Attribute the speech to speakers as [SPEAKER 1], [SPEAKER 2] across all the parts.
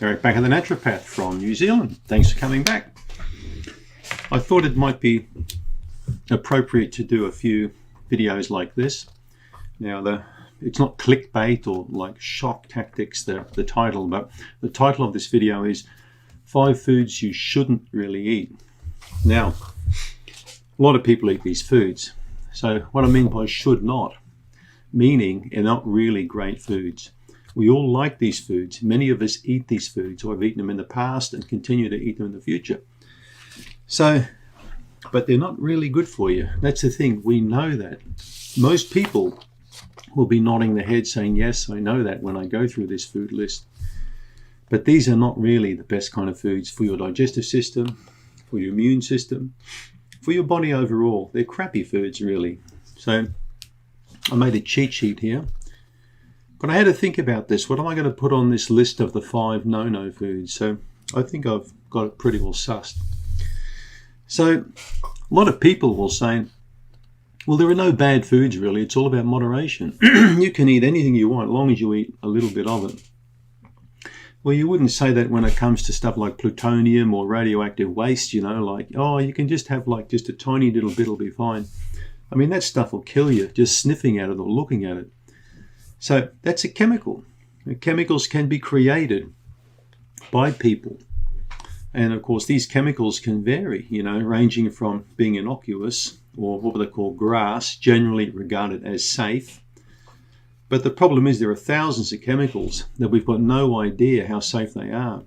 [SPEAKER 1] Eric Bakker, the naturopath from New Zealand. Thanks for coming back. I thought it might be appropriate to do a few videos like this. Now, it's not clickbait or like shock tactics, the title, but the title of this video is 5 Foods You Shouldn't Really Eat. Now, a lot of people eat these foods. So what I mean by should not, meaning they're not really great foods. We all like these foods. Many of us eat these foods, or have eaten them in the past and continue to eat them in the future. So, but they're not really good for you. That's the thing. We know that. Most people will be nodding their head saying, yes, I know that when I go through this food list. But these are not really the best kind of foods for your digestive system, for your immune system, for your body overall. They're crappy foods, really. So I made a cheat sheet here. But I had to think about this. What am I going to put on this list of the 5 no-no foods? So I think I've got it pretty well sussed. So a lot of people will say, well, there are no bad foods, really. It's all about moderation. You can eat anything you want, as long as you eat a little bit of it. Well, you wouldn't say that when it comes to stuff like plutonium or radioactive waste, you know, like, oh, you can just have like just a tiny little bit, it'll be fine. I mean, that stuff will kill you just sniffing at it or looking at it. So that's a chemical. Chemicals can be created by people. And of course, these chemicals can vary, you know, ranging from being innocuous or what they call grass, generally regarded as safe. But the problem is there are thousands of chemicals that we've got no idea how safe they are.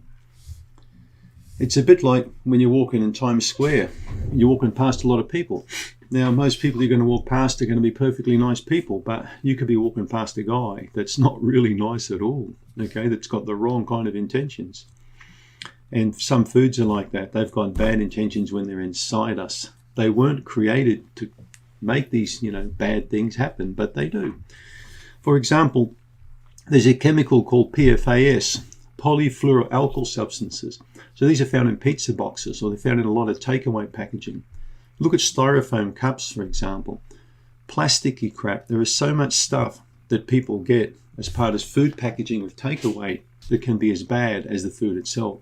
[SPEAKER 1] It's a bit like when you're walking in Times Square. You're walking past a lot of people. Now, most people you're going to walk past are going to be perfectly nice people, but you could be walking past a guy that's not really nice at all, okay, that's got the wrong kind of intentions. And some foods are like that. They've got bad intentions when they're inside us. They weren't created to make these, you know, bad things happen, but they do. For example, there's a chemical called PFAS, polyfluoroalkyl substances. So these are found in pizza boxes, or they're found in a lot of takeaway packaging. Look at styrofoam cups, for example. Plasticky crap. There is so much stuff that people get as part of food packaging with takeaway that can be as bad as the food itself.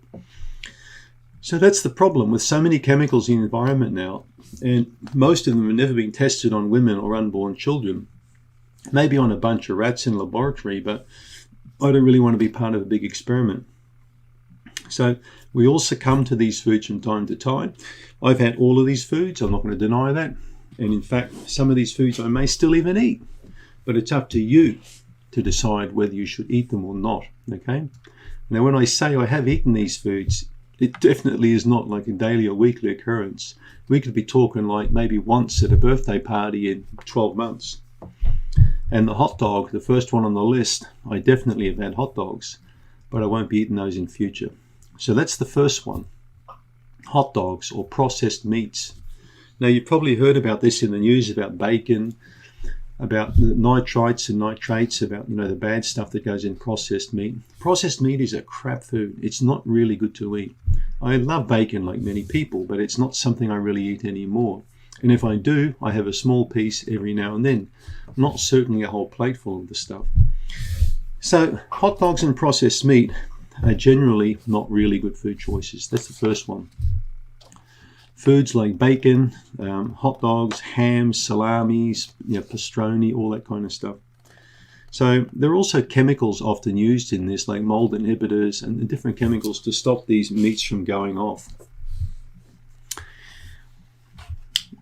[SPEAKER 1] So that's the problem with so many chemicals in the environment now, and most of them have never been tested on women or unborn children. Maybe on a bunch of rats in a laboratory, but I don't really want to be part of a big experiment. So we all succumb to these foods from time to time. I've had all of these foods, I'm not going to deny that. And in fact, some of these foods I may still even eat. But it's up to you to decide whether you should eat them or not, okay? Now, when I say I have eaten these foods, it definitely is not like a daily or weekly occurrence. We could be talking like maybe once at a birthday party in 12 months. And the hot dog, the first one on the list, I definitely have had hot dogs, but I won't be eating those in future. So that's the first one, hot dogs or processed meats. Now, you've probably heard about this in the news, about bacon, about the nitrites and nitrates, about, you know, the bad stuff that goes in processed meat. Processed meat is a crap food. It's not really good to eat. I love bacon like many people, but it's not something I really eat anymore. And if I do, I have a small piece every now and then, not certainly a whole plateful of the stuff. So hot dogs and processed meat are generally not really good food choices. That's the first one. Foods like bacon, hot dogs, ham, salamis, you know, pastrami, all that kind of stuff. So there are also chemicals often used in this, like mold inhibitors and different chemicals to stop these meats from going off.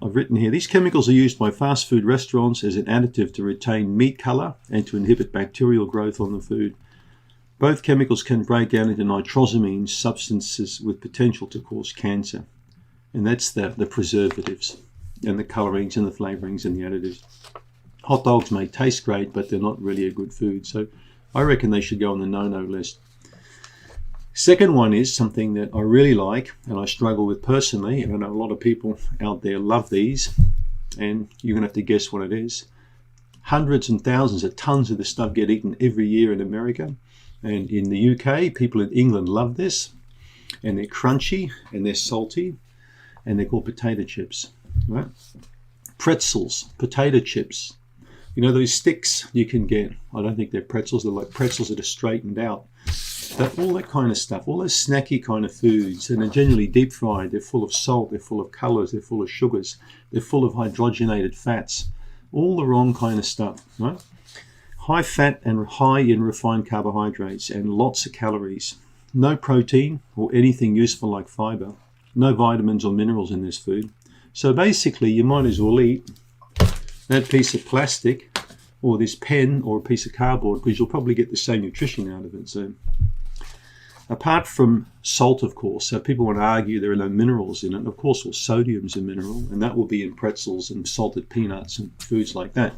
[SPEAKER 1] I've written here, these chemicals are used by fast food restaurants as an additive to retain meat color and to inhibit bacterial growth on the food. Both chemicals can break down into nitrosamines, substances with potential to cause cancer. And that's the preservatives and the colorings and the flavorings and the additives. Hot dogs may taste great, but they're not really a good food. So I reckon they should go on the no-no list. Second one is something that I really like and I struggle with personally, and I know a lot of people out there love these, and you're going to have to guess what it is. Hundreds and thousands of tons of this stuff get eaten every year in America, and in the UK, people in England love this, and they're crunchy and they're salty, and they're called potato chips, right? Pretzels, potato chips. You know those sticks you can get? I don't think they're pretzels, they're like pretzels that are straightened out. But all that kind of stuff, all those snacky kind of foods, and they're generally deep fried, they're full of salt, they're full of colours, they're full of sugars, they're full of hydrogenated fats, all the wrong kind of stuff, right? High fat and high in refined carbohydrates and lots of calories. No protein or anything useful like fibre. No vitamins or minerals in this food. So basically you might as well eat that piece of plastic or this pen or a piece of cardboard, because you'll probably get the same nutrition out of it. So apart from salt, of course, so people want to argue there are no minerals in it. Of course, well, sodium's a mineral, and that will be in pretzels and salted peanuts and foods like that.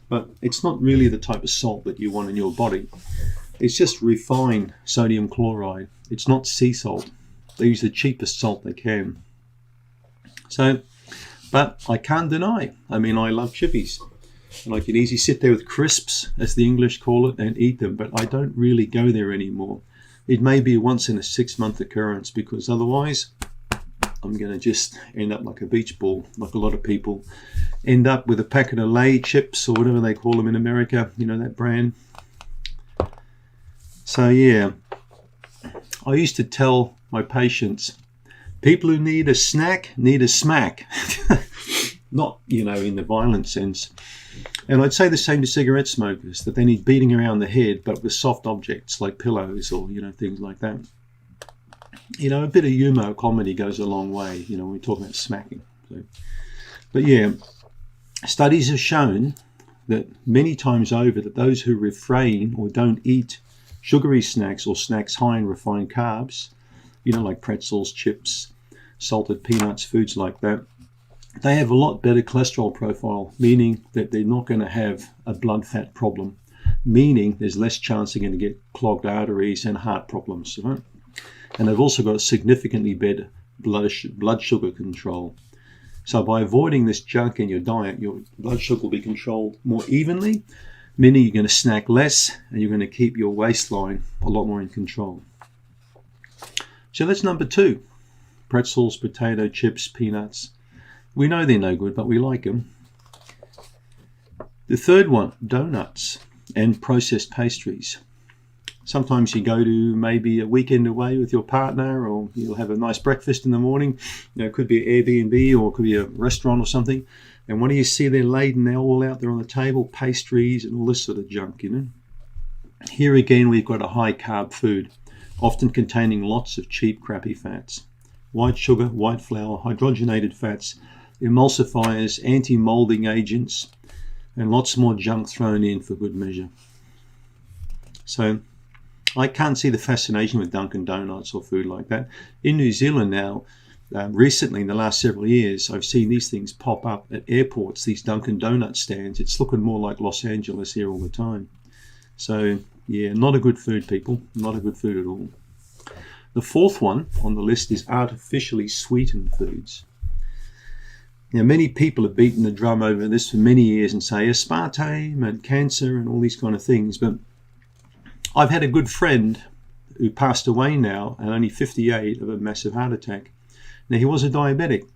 [SPEAKER 1] But it's not really the type of salt that you want in your body. It's just refined sodium chloride. It's not sea salt. They use the cheapest salt they can. So, but I can't deny, I mean, I love chippies. And I can easily sit there with crisps, as the English call it, and eat them, but I don't really go there anymore. It may be once in a 6-month occurrence, because otherwise I'm going to just end up like a beach ball, like a lot of people end up with a packet of Lay chips or whatever they call them in America, you know, that brand. So yeah, I used to tell my patients, people who need a snack need a smack. Not, you know, in the violent sense. And I'd say the same to cigarette smokers, that they need beating around the head, but with soft objects like pillows or, you know, things like that. You know, a bit of humour, comedy goes a long way, you know, when we talk about smacking. So, but yeah, studies have shown that many times over that those who refrain or don't eat sugary snacks or snacks high in refined carbs, you know, like pretzels, chips, salted peanuts, foods like that, they have a lot better cholesterol profile, meaning that they're not going to have a blood fat problem, meaning there's less chance they're going to get clogged arteries and heart problems, right? And they've also got significantly better blood sugar control. So by avoiding this junk in your diet, your blood sugar will be controlled more evenly, meaning you're going to snack less and you're going to keep your waistline a lot more in control. So that's number 2. Pretzels, potato chips, peanuts. We know they're no good, but we like them. The third one, donuts and processed pastries. Sometimes you go to maybe a weekend away with your partner, or you'll have a nice breakfast in the morning. You know, it could be an Airbnb or it could be a restaurant or something. And what do you see there laid and they're all out there on the table? Pastries and all this sort of junk, you know. Here again, we've got a high carb food, often containing lots of cheap, crappy fats. White sugar, white flour, hydrogenated fats, emulsifiers, anti-molding agents, and lots more junk thrown in for good measure. So I can't see the fascination with Dunkin' Donuts or food like that. In New Zealand now, recently in the last several years, I've seen these things pop up at airports, these Dunkin' Donut stands. It's looking more like Los Angeles here all the time. So yeah, not a good food, people. Not a good food at all. The fourth one on the list is artificially sweetened foods. Now, many people have beaten the drum over this for many years and say aspartame and cancer and all these kind of things. But I've had a good friend who passed away now at only 58 of a massive heart attack. Now, he was a diabetic,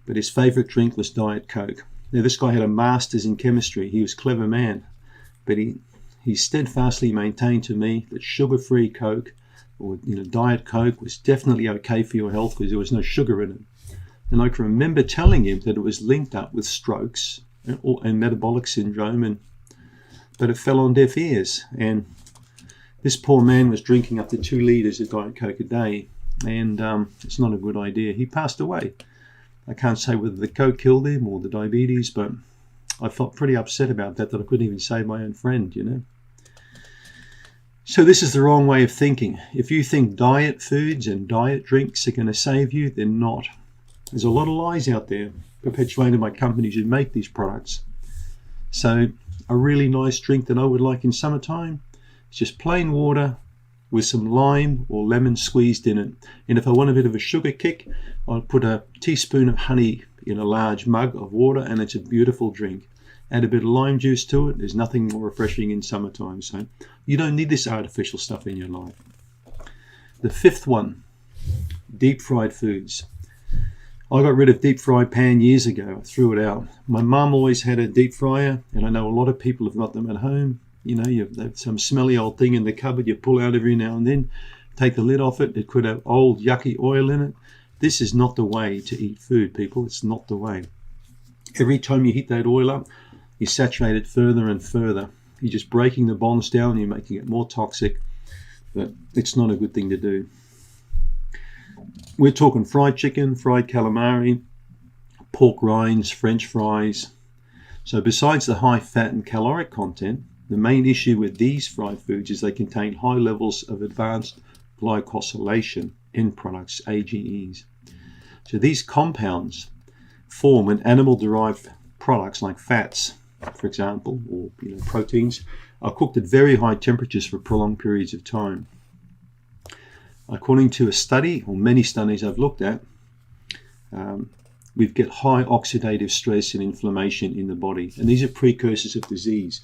[SPEAKER 1] but his favourite drink was Diet Coke. Now, this guy had a master's in chemistry. He was a clever man, but he steadfastly maintained to me that sugar-free Coke or, you know, Diet Coke was definitely okay for your health because there was no sugar in it. And I can remember telling him that it was linked up with strokes and metabolic syndrome, but it fell on deaf ears. And this poor man was drinking up to 2 litres of Diet Coke a day, and it's not a good idea. He passed away. I can't say whether the Coke killed him or the diabetes, but I felt pretty upset about that I couldn't even save my own friend, you know. So this is the wrong way of thinking. If you think diet foods and diet drinks are going to save you, they're not. There's a lot of lies out there perpetuated by companies who make these products. So a really nice drink that I would like in summertime is just plain water with some lime or lemon squeezed in it. And if I want a bit of a sugar kick, I'll put a teaspoon of honey in a large mug of water, and it's a beautiful drink. Add a bit of lime juice to it. There's nothing more refreshing in summertime. So you don't need this artificial stuff in your life. The fifth one, deep fried foods. I got rid of deep fry pan years ago. I threw it out. My mum always had a deep fryer, and I know a lot of people have got them at home. You know, they've some smelly old thing in the cupboard you pull out every now and then. take the lid off it. It could have old yucky oil in it. This is not the way to eat food, people. It's not the way. Every time you heat that oil up, you saturate it further and further. You're just breaking the bonds down, you're making it more toxic, but it's not a good thing to do. We're talking fried chicken, fried calamari, pork rinds, French fries. So besides the high fat and caloric content, the main issue with these fried foods is they contain high levels of advanced glycosylation end products, AGEs. So these compounds form when animal-derived products like fats, for example, or proteins, are cooked at very high temperatures for prolonged periods of time. According to a study, or many studies I've looked at, we get high oxidative stress and inflammation in the body, and these are precursors of disease.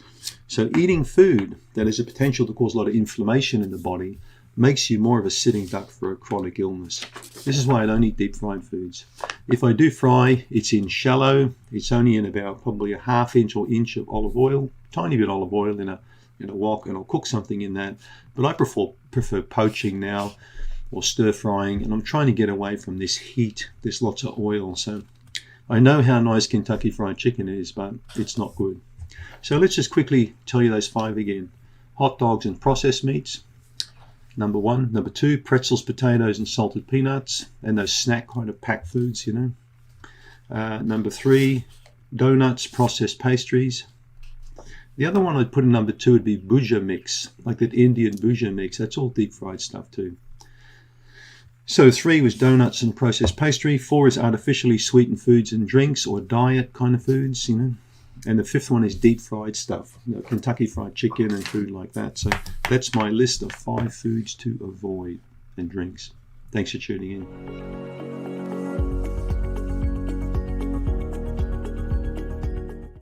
[SPEAKER 1] So eating food that has a potential to cause a lot of inflammation in the body makes you more of a sitting duck for a chronic illness. This is why I don't eat deep fried foods. If I do fry, it's in shallow. It's only in about probably a ½ inch or inch of olive oil, tiny bit of olive oil in a wok, and I'll cook something in that. But I prefer poaching now, or stir frying, and I'm trying to get away from this heat, this lots of oil. So I know how nice Kentucky Fried Chicken is, but it's not good. So let's just quickly tell you those 5 again. Hot dogs and processed meats, number 1. Number 2, pretzels, potatoes, and salted peanuts, and those snack kind of packed foods, Number 3, donuts, processed pastries. The other one I'd put in number 2 would be bhuja mix, like that Indian bhuja mix. That's all deep fried stuff too. So 3 was donuts and processed pastry. 4 is artificially sweetened foods and drinks, or diet kind of foods, And the 5th one is deep fried stuff, Kentucky Fried Chicken and food like that. So that's my list of 5 foods to avoid and drinks. Thanks for tuning in.